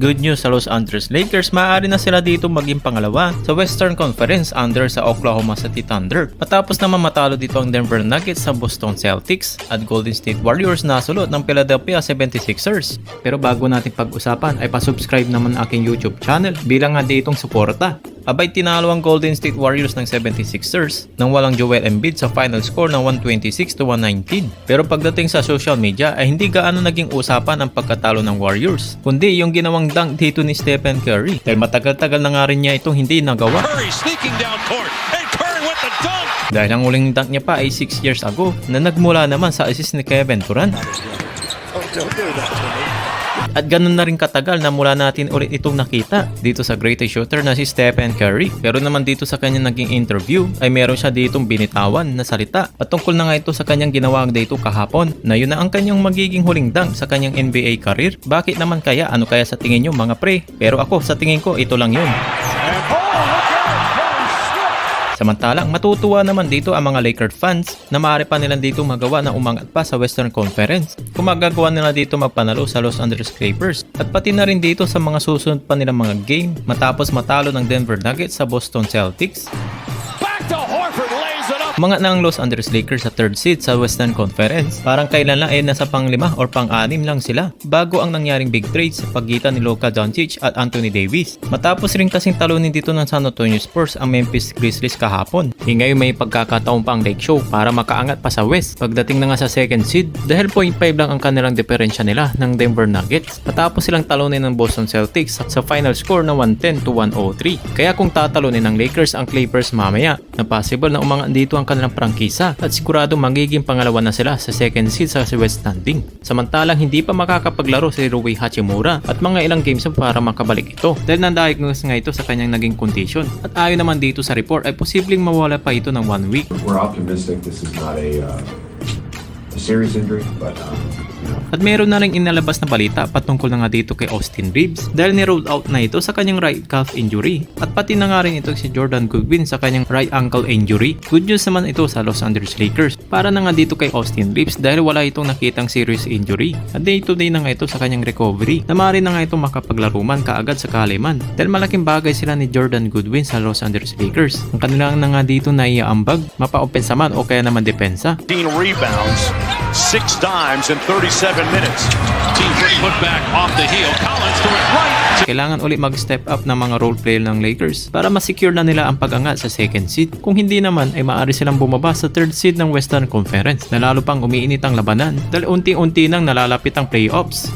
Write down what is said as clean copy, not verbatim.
Good news sa Los Angeles Lakers, maaari na sila dito maging pangalawa sa Western Conference under sa Oklahoma City Thunder. Matapos naman matalo dito ang Denver Nuggets sa Boston Celtics at Golden State Warriors na sulot ng Philadelphia 76ers. Pero bago natin pag-usapan ay pasubscribe naman ang aking YouTube channel bilang nga ditong suporta. Abay tinalo ang Golden State Warriors ng 76ers nang walang Joel Embiid sa final score ng 126-119. Pero pagdating sa social media ay hindi gaano naging usapan ang pagkatalo ng Warriors, kundi yung ginawang dunk dito ni Stephen Curry dahil matagal-tagal na nga rin niya itong hindi nagawa. Dahil ang uling dunk niya pa ay 6 years ago na nagmula naman sa assist ni Kevin Durant. At ganun na rin katagal na mula natin ulit itong nakita dito sa greatest shooter na si Stephen Curry. Pero naman dito sa kanyang naging interview ay meron siya ditong binitawan na salita patungkol na nga ito sa kanyang ginawa dito kahapon na yun na ang kanyang magiging huling dunk sa kanyang NBA career. Bakit naman kaya? Ano kaya sa tingin nyo mga pre? Pero ako sa tingin ko ito lang yun. Samantalang matutuwa naman dito ang mga Lakers fans na maaari pa nila dito magawa na umangat pa sa Western Conference kung magagawa nila dito magpanalo sa Los Angeles Clippers at pati na rin dito sa mga susunod pa nilang mga game matapos matalo ng Denver Nuggets sa Boston Celtics. Umangat na ang Los Angeles Lakers sa 3rd seed sa Western Conference. Parang kailan lang ay nasa pang-5 or pang-6 lang sila bago ang nangyaring big trade sa pagitan ni Luka Doncic at Anthony Davis. Matapos rin kasing talunin dito ng San Antonio Spurs ang Memphis Grizzlies kahapon. Ngayon may pagkakataon pa ang Lake Show para makaangat pa sa West pagdating na nga sa 2nd seed dahil 0.5 lang ang kanilang diferensya nila ng Denver Nuggets. Matapos silang talunin ng Boston Celtics sa final score na 110-103. Kaya kung tatalunin ng Lakers ang Clippers mamaya, na possible na umangat dito ang kanilang prangkisa at sigurado magiging pangalawa na sila sa 2nd seed sa West standing. Samantalang hindi pa makakapaglaro si Rui Hachimura at mga ilang games para makabalik ito dahil na-diagnose nga ito sa kanyang naging condition. At ayon naman dito sa report ay posibleng mawala pa ito ng 1 week. We're optimistic this is not a serious injury, but At meron na rin inalabas na balita patungkol na nga dito kay Austin Reeves dahil ni-roll out na ito sa kanyang right calf injury at pati na nga rin ito si Jordan Goodwin sa kanyang right ankle injury. Good news naman ito sa Los Angeles Lakers para na nga dito kay Austin Reeves dahil wala itong nakitang serious injury at day to day na nga ito sa kanyang recovery na maaari na nga itong makapaglaro man kaagad sa kaliman dahil malaking bagay sila ni Jordan Goodwin sa Los Angeles Lakers. Ang kanilang na nga dito na iaambag, mapa-opensa man o kaya naman depensa. 15 rebounds, 6 dimes in 37 minutes. Team put back off the heel. Collins to it right. Kailangan ulit mag-step up ng mga role player ng Lakers para ma-secure na nila ang pag-angat sa 2nd seed. Kung hindi naman ay maaari silang bumaba sa 3rd seed ng Western Conference na lalo pang umiinit ang labanan dahil unti-unti nang nalalapit ang playoffs.